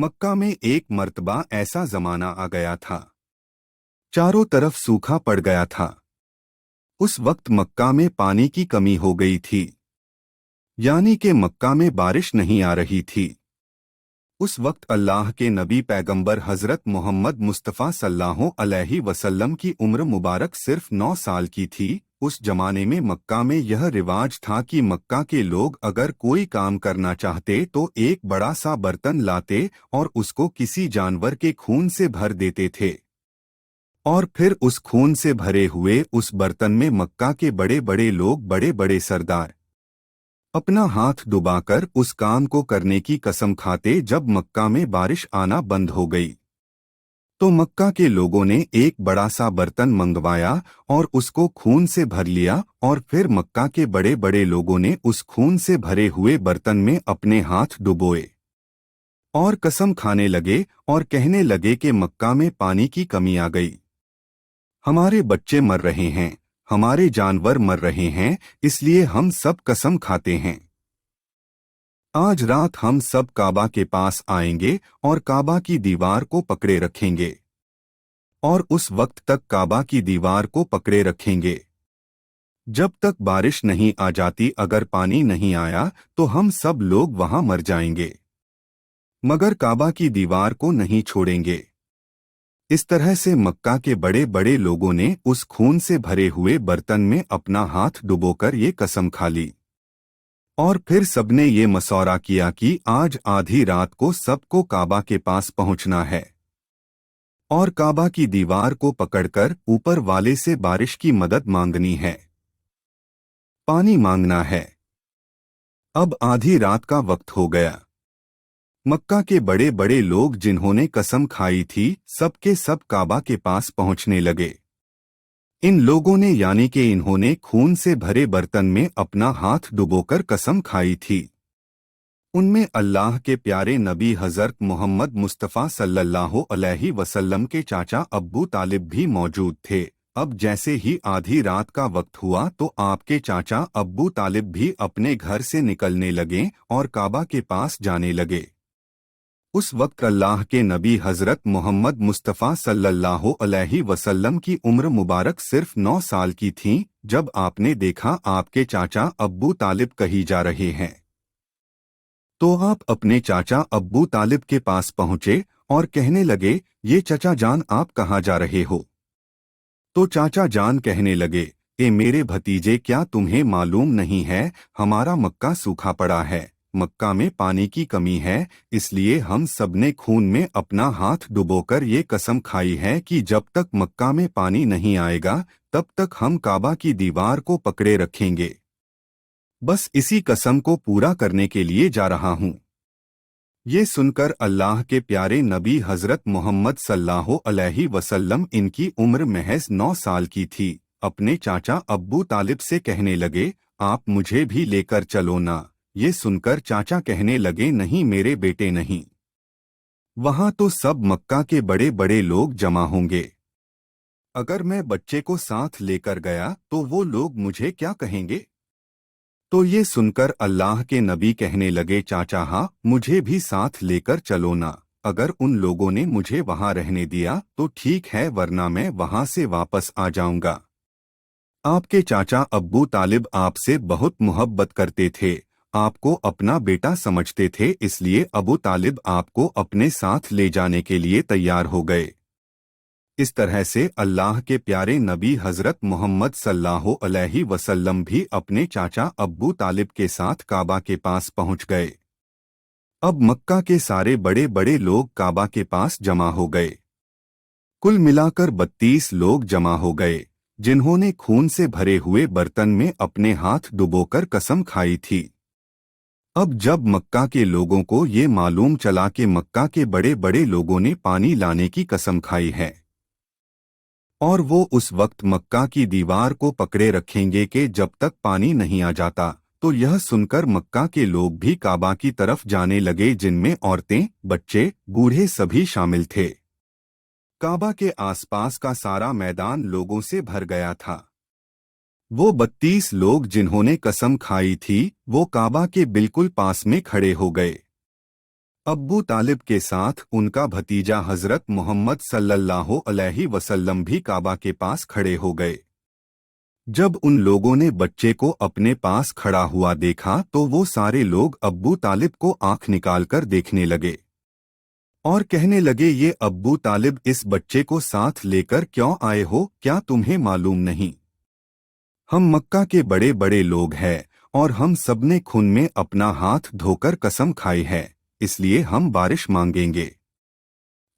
मक्का में एक मर्तबा ऐसा जमाना आ गया था। चारों तरफ सूखा पड़ गया था। उस वक्त मक्का में पानी की कमी हो गई थी, यानी कि मक्का में बारिश नहीं आ रही थी। उस वक्त अल्लाह के नबी पैगंबर हजरत मोहम्मद मुस्तफ़ा सल्लल्लाहु अलैहि वसल्लम की उम्र मुबारक सिर्फ 9 साल की थी। उस जमाने में मक्का में यह रिवाज था कि मक्का के लोग अगर कोई काम करना चाहते तो एक बड़ा सा बर्तन लाते और उसको किसी जानवर के खून से भर देते थे, और फिर उस खून से भरे हुए उस बर्तन में मक्का के बड़े बड़े लोग, बड़े बड़े सरदार अपना हाथ डुबाकर उस काम को करने की कसम खाते। जब मक्का में बारिश आना बंद हो गई तो मक्का के लोगों ने एक बड़ा सा बर्तन मंगवाया और उसको खून से भर लिया, और फिर मक्का के बड़े बड़े लोगों ने उस खून से भरे हुए बर्तन में अपने हाथ डुबोए और कसम खाने लगे और कहने लगे कि मक्का में पानी की कमी आ गई, हमारे बच्चे मर रहे हैं, हमारे जानवर मर रहे हैं, इसलिए हम सब कसम खाते हैं आज रात हम सब काबा के पास आएंगे और काबा की दीवार को पकड़े रखेंगे, और उस वक्त तक काबा की दीवार को पकड़े रखेंगे जब तक बारिश नहीं आ जाती। अगर पानी नहीं आया तो हम सब लोग वहां मर जाएंगे, मगर काबा की दीवार को नहीं छोड़ेंगे। इस तरह से मक्का के बड़े बड़े लोगों ने उस खून से भरे हुए बर्तन में अपना हाथ डुबोकर ये कसम खा ली, और फिर सबने ये मसौरा किया कि आज आधी रात को सबको काबा के पास पहुंचना है और काबा की दीवार को पकड़कर ऊपर वाले से बारिश की मदद मांगनी है, पानी मांगना है। अब आधी रात का वक्त हो गया। मक्का के बड़े बड़े लोग जिन्होंने कसम खाई थी सबके सब काबा के पास पहुंचने लगे। इन लोगों ने, यानी कि इन्होंने खून से भरे बर्तन में अपना हाथ डुबोकर कसम खाई थी। उनमें अल्लाह के प्यारे नबी हज़रत मोहम्मद मुस्तफ़ा सल्लल्लाहु अलैहि वसल्लम के चाचा अब्बू तालिब भी मौजूद थे। अब जैसे ही आधी रात का वक्त हुआ तो आपके चाचा अब्बू तालिब भी अपने घर से निकलने लगे और काबा के पास जाने लगे। उस वक्त अल्लाह के नबी हज़रत मोहम्मद मुस्तफ़ा सल्लल्लाहु अलैहि वसल्लम की उम्र मुबारक सिर्फ 9 साल की थी जब आपने देखा आपके चाचा अब्बू तालिब कहीं जा रहे हैं। तो आप अपने चाचा अब्बू तालिब के पास पहुंचे और कहने लगे, ये चचा जान आप कहाँ जा रहे हो? तो चाचा जान कहने लगे, ए मेरे भतीजे, क्या तुम्हें मालूम नहीं है हमारा मक्का सूखा पड़ा है, मक्का में पानी की कमी है, इसलिए हम सबने खून में अपना हाथ डुबोकर ये कसम खाई है कि जब तक मक्का में पानी नहीं आएगा तब तक हम काबा की दीवार को पकड़े रखेंगे। बस इसी कसम को पूरा करने के लिए जा रहा हूँ। ये सुनकर अल्लाह के प्यारे नबी हज़रत मोहम्मद सल्लल्लाहु अलैहि वसल्लम, इनकी उम्र महज 9 साल की थी, अपने चाचा अब्बू तालिब से कहने लगे, आप मुझे भी लेकर चलो ना। ये सुनकर चाचा कहने लगे, नहीं मेरे बेटे नहीं, वहां तो सब मक्का के बड़े बड़े लोग जमा होंगे, अगर मैं बच्चे को साथ लेकर गया तो वो लोग मुझे क्या कहेंगे? तो ये सुनकर अल्लाह के नबी कहने लगे, चाचा हाँ, मुझे भी साथ लेकर चलो ना। अगर उन लोगों ने मुझे वहां रहने दिया तो ठीक है, वरना मैं वहां से वापस आ जाऊंगा। आपके चाचा अब्बू तालिब आपसे बहुत मोहब्बत करते थे, आपको अपना बेटा समझते थे, इसलिए अबू तालिब आपको अपने साथ ले जाने के लिए तैयार हो गए। इस तरह से अल्लाह के प्यारे नबी हज़रत मोहम्मद सल्लल्लाहु अलैहि वसल्लम भी अपने चाचा अब्बू तालिब के साथ काबा के पास पहुंच गए। अब मक्का के सारे बड़े बड़े लोग काबा के पास जमा हो गए। कुल मिलाकर 32 लोग जमा हो गए जिन्होंने खून से भरे हुए बर्तन में अपने हाथ डुबोकर कसम खाई थी। अब जब मक्का के लोगों को ये मालूम चला कि मक्का के बड़े बड़े लोगों ने पानी लाने की कसम खाई है और वो उस वक्त मक्का की दीवार को पकड़े रखेंगे कि जब तक पानी नहीं आ जाता, तो यह सुनकर मक्का के लोग भी काबा की तरफ जाने लगे, जिनमें औरतें, बच्चे, बूढ़े सभी शामिल थे। काबा के आसपास का सारा मैदान लोगों से भर गया था। वो 32 लोग जिन्होंने कसम खाई थी वो काबा के बिल्कुल पास में खड़े हो गए। अब्बू तालिब के साथ उनका भतीजा हजरत मोहम्मद सल्लल्लाहु अलैहि वसल्लम भी काबा के पास खड़े हो गए। जब उन लोगों ने बच्चे को अपने पास खड़ा हुआ देखा तो वो सारे लोग अब्बू तालिब को आंख निकालकर देखने लगे और कहने लगे, ये अब्बू तालिब इस बच्चे को साथ लेकर क्यों आए हो? क्या तुम्हें मालूम नहीं? हम मक्का के बड़े बड़े लोग हैं और हम सबने खून में अपना हाथ धोकर कसम खाई है, इसलिए हम बारिश मांगेंगे।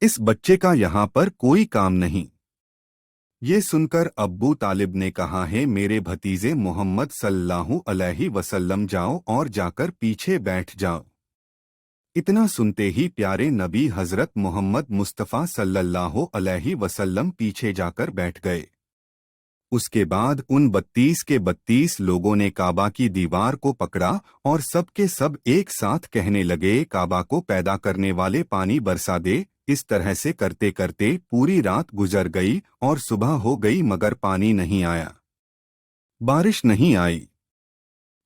इस बच्चे का यहाँ पर कोई काम नहीं। ये सुनकर अब्बू तालिब ने कहा है, मेरे भतीजे मोहम्मद सल्लल्लाहु अलैहि वसल्लम जाओ और जाकर पीछे बैठ जाओ। इतना सुनते ही प्यारे नबी हजरत मोहम्मद मुस्तफ़ा सल्लल्लाहु अलैहि वसल्लम पीछे जाकर बैठ गए। उसके बाद उन 32 के 32 लोगों ने काबा की दीवार को पकड़ा और सब के सब एक साथ कहने लगे, काबा को पैदा करने वाले पानी बरसा दे। इस तरह से करते करते पूरी रात गुजर गई और सुबह हो गई मगर पानी नहीं आया, बारिश नहीं आई।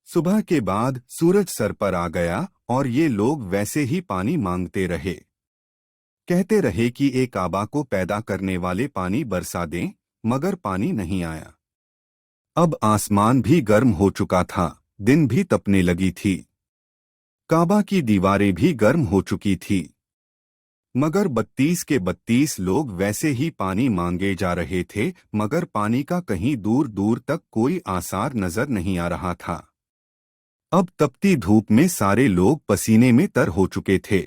सुबह के बाद सूरज सर पर आ गया और ये लोग वैसे ही पानी मांगते रहे, कहते रहे कि ए काबा को पैदा करने वाले पानी बरसा दें, मगर पानी नहीं आया। अब आसमान भी गर्म हो चुका था, दिन भी तपने लगी थी, काबा की दीवारें भी गर्म हो चुकी थी, मगर 32 के 32 लोग वैसे ही पानी मांगे जा रहे थे, मगर पानी का कहीं दूर दूर तक कोई आसार नजर नहीं आ रहा था। अब तपती धूप में सारे लोग पसीने में तर हो चुके थे।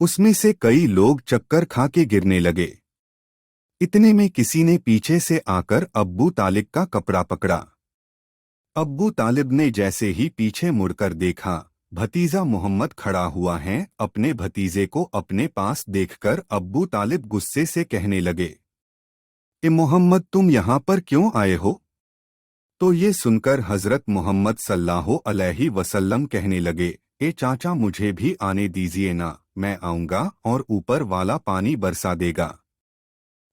उसमें से कई लोग चक्कर खा के गिरने लगे। इतने में किसी ने पीछे से आकर अब्बू तालिब का कपड़ा पकड़ा। अब्बू तालिब ने जैसे ही पीछे मुड़कर देखा, भतीजा मोहम्मद खड़ा हुआ है। अपने भतीजे को अपने पास देखकर अब्बू तालिब गुस्से से कहने लगे, ए मोहम्मद, तुम यहाँ पर क्यों आए हो? तो ये सुनकर हजरत मोहम्मद सल्लल्लाहु अलैहि वसल्लम कहने लगे, ए चाचा, मुझे भी आने दीजिए ना, मैं आऊंगा और ऊपर वाला पानी बरसा देगा।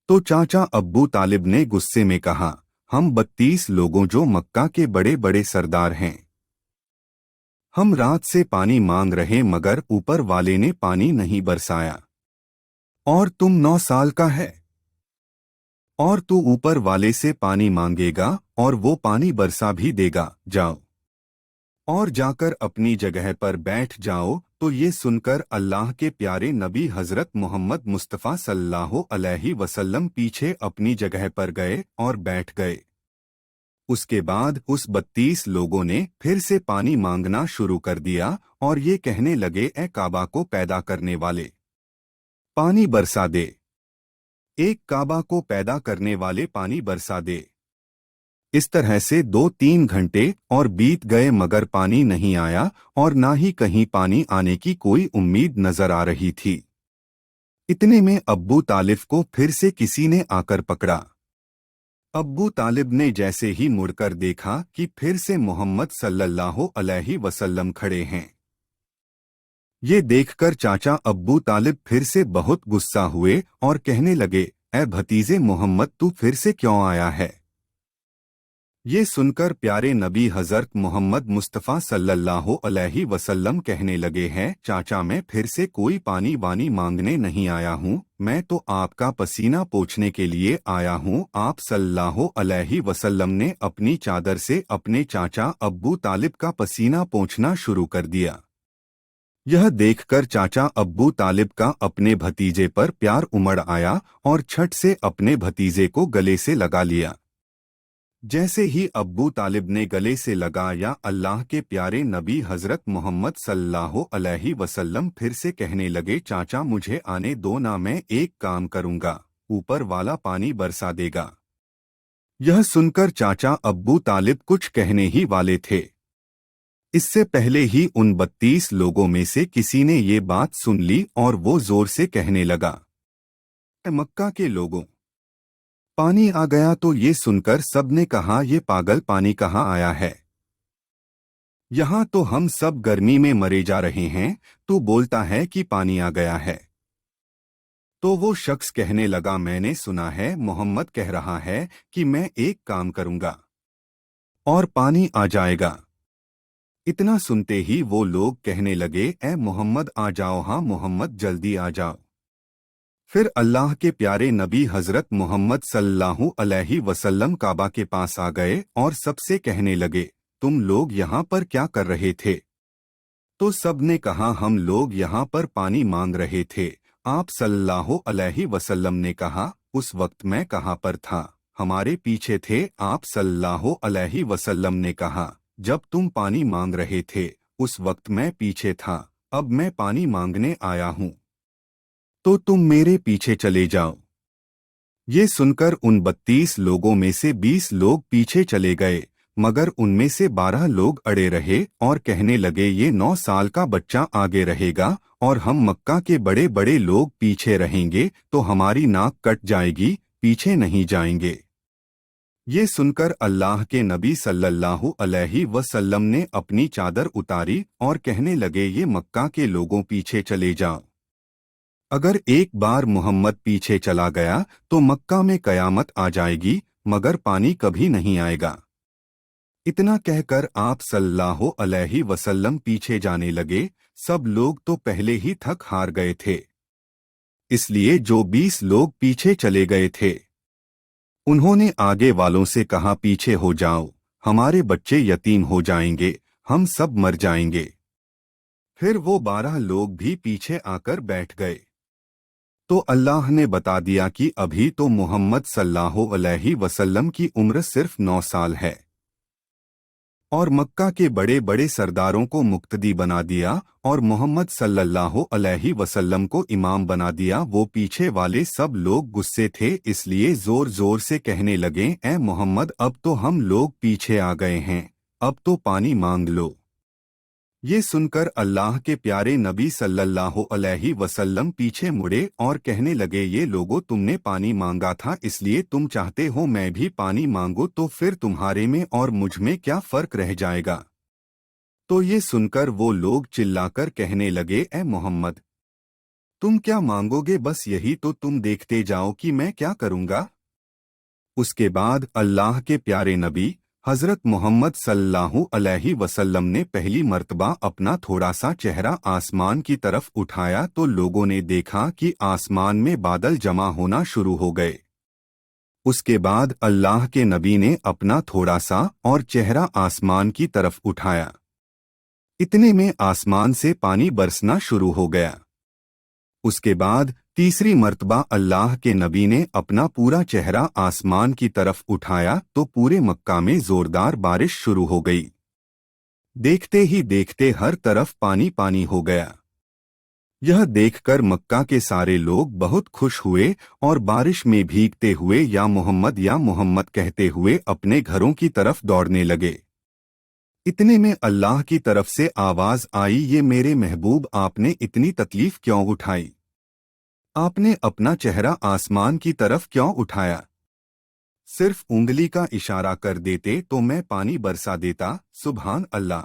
तो चाचा अब्बू तालिब ने गुस्से में कहा, हम 32 लोगों जो मक्का के बड़े बड़े सरदार हैं, हम रात से पानी मांग रहे मगर ऊपर वाले ने पानी नहीं बरसाया, और तुम 9 साल का है और तू ऊपर वाले से पानी मांगेगा और वो पानी बरसा भी देगा। जाओ और जाकर अपनी जगह पर बैठ जाओ। तो ये सुनकर अल्लाह के प्यारे नबी हजरत मोहम्मद मुस्तफ़ा सल्लल्लाहु अलैहि वसल्लम पीछे अपनी जगह पर गए और बैठ गए। उसके बाद उस 32 लोगों ने फिर से पानी मांगना शुरू कर दिया और ये कहने लगे, ए काबा को पैदा करने वाले, पानी बरसा दे। एक काबा को पैदा करने वाले पानी बरसा दे। इस तरह से 2-3 घंटे और बीत गए मगर पानी नहीं आया और ना ही कहीं पानी आने की कोई उम्मीद नजर आ रही थी। इतने में अब्बू तालिब को फिर से किसी ने आकर पकड़ा। अब्बू तालिब ने जैसे ही मुड़कर देखा कि फिर से मोहम्मद सल्लल्लाहु अलैहि वसल्लम खड़े हैं। ये देखकर चाचा अब्बू तालिब फिर से बहुत गुस्सा हुए और कहने लगे, ए भतीजे मोहम्मद, तू फिर से क्यों आया है? ये सुनकर प्यारे नबी हजरत मोहम्मद मुस्तफ़ा सल्लल्लाहु अलैहि वसल्लम कहने लगे हैं, चाचा, मैं फिर से कोई पानी वानी मांगने नहीं आया हूँ, मैं तो आपका पसीना पोंछने के लिए आया हूँ। आप सल्लल्लाहु अलैहि वसल्लम ने अपनी चादर से अपने चाचा अब्बू तालिब का पसीना पोंछना शुरू कर दिया। यह देखकर चाचा अब्बू तालिब का अपने भतीजे पर प्यार उमड़ आया और छट से अपने भतीजे को गले से लगा लिया। जैसे ही अब्बू तालिब ने गले से लगाया, अल्लाह के प्यारे नबी हजरत मोहम्मद सल्लल्लाहु अलैहि वसल्लम फिर से कहने लगे, चाचा, मुझे आने दो ना, मैं एक काम करूंगा, ऊपर वाला पानी बरसा देगा। यह सुनकर चाचा अब्बू तालिब कुछ कहने ही वाले थे। इससे पहले ही उन 32 लोगों में से किसी ने ये बात सुन ली और वो जोर से कहने लगा, मक्का के लोगों, पानी आ गया। तो ये सुनकर सबने कहा, ये पागल, पानी कहाँ आया है? यहाँ तो हम सब गर्मी में मरे जा रहे हैं, तू बोलता है कि पानी आ गया है। तो वो शख्स कहने लगा, मैंने सुना है मोहम्मद कह रहा है कि मैं एक काम करूंगा और पानी आ जाएगा। اتنا سنتے ہی وہ لوگ کہنے لگے اے محمد آ جاؤ، ہاں محمد جلدی آ جاؤ۔ پھر اللہ کے پیارے نبی حضرت محمد صلی اللہ علیہ وسلم کعبہ کے پاس آ گئے اور سب سے کہنے لگے تم لوگ یہاں پر کیا کر رہے تھے؟ تو سب نے کہا ہم لوگ یہاں پر پانی مانگ رہے تھے۔ آپ صلی اللہ علیہ وسلم نے کہا اس وقت میں کہاں پر تھا؟ ہمارے پیچھے تھے۔ آپ صلی اللہ علیہ وسلم نے کہا جب تم پانی مانگ رہے تھے اس وقت میں پیچھے تھا، اب میں پانی مانگنے آیا ہوں تو تم میرے پیچھے چلے جاؤ۔ یہ سن کر ان 32 لوگوں میں سے 20 لوگ پیچھے چلے گئے، مگر ان میں سے 12 لوگ اڑے رہے اور کہنے لگے یہ 9 سال کا بچہ آگے رہے گا اور ہم مکہ کے بڑے بڑے لوگ پیچھے رہیں گے تو ہماری ناک کٹ جائے گی، پیچھے نہیں جائیں گے۔ یہ سن کر اللہ کے نبی صلی اللہ علیہ وسلم نے اپنی چادر اتاری اور کہنے لگے یہ مکہ کے لوگوں پیچھے چلے جاؤ۔ اگر ایک بار محمد پیچھے چلا گیا تو مکہ میں قیامت آ جائے گی، مگر پانی کبھی نہیں آئے گا۔ اتنا کہہ کر آپ صلی اللہ علیہ وسلم پیچھے جانے لگے۔ سب لوگ تو پہلے ہی تھک ہار گئے تھے، اس لیے جو 20 لوگ پیچھے چلے گئے تھے انہوں نے آگے والوں سے کہا پیچھے ہو جاؤ، ہمارے بچے یتیم ہو جائیں گے، ہم سب مر جائیں گے۔ پھر وہ 12 لوگ بھی پیچھے آ کر بیٹھ گئے۔ تو اللہ نے بتا دیا کہ ابھی تو محمد صلی اللہ علیہ وسلم کی عمر صرف 9 سال ہے، اور مکہ کے بڑے بڑے سرداروں کو مقتدی بنا دیا اور محمد صلی اللہ علیہ وسلم کو امام بنا دیا۔ وہ پیچھے والے سب لوگ غصے تھے، اس لیے زور زور سے کہنے لگے اے محمد اب تو ہم لوگ پیچھے آ گئے ہیں، اب تو پانی مانگ لو۔ یہ سن کر اللہ کے پیارے نبی صلی اللہ علیہ وسلم پیچھے مڑے اور کہنے لگے یہ لوگوں تم نے پانی مانگا تھا، اس لیے تم چاہتے ہو میں بھی پانی مانگوں، تو پھر تمہارے میں اور مجھ میں کیا فرق رہ جائے گا؟ تو یہ سن کر وہ لوگ چلا کر کہنے لگے اے محمد تم کیا مانگو گے، بس یہی تو تم دیکھتے جاؤ کہ میں کیا کروں گا۔ اس کے بعد اللہ کے پیارے نبی حضرت محمد صلی اللہ علیہ وسلم نے پہلی مرتبہ اپنا تھوڑا سا چہرہ آسمان کی طرف اٹھایا تو لوگوں نے دیکھا کہ آسمان میں بادل جمع ہونا شروع ہو گئے۔ اس کے بعد اللہ کے نبی نے اپنا تھوڑا سا اور چہرہ آسمان کی طرف اٹھایا، اتنے میں آسمان سے پانی برسنا شروع ہو گیا۔ اس کے بعد تیسری مرتبہ اللہ کے نبی نے اپنا پورا چہرہ آسمان کی طرف اٹھایا تو پورے مکہ میں زوردار بارش شروع ہو گئی۔ دیکھتے ہی دیکھتے ہر طرف پانی پانی ہو گیا۔ یہ دیکھ کر مکہ کے سارے لوگ بہت خوش ہوئے اور بارش میں بھیگتے ہوئے یا محمد کہتے ہوئے اپنے گھروں کی طرف دوڑنے لگے۔ اتنے میں اللہ کی طرف سے آواز آئی یہ میرے محبوب آپ نے اتنی تکلیف کیوں اٹھائی؟ آپ نے اپنا چہرہ آسمان کی طرف کیوں اٹھایا؟ صرف انگلی کا اشارہ کر دیتے تو میں پانی برسا دیتا۔ سبحان اللہ۔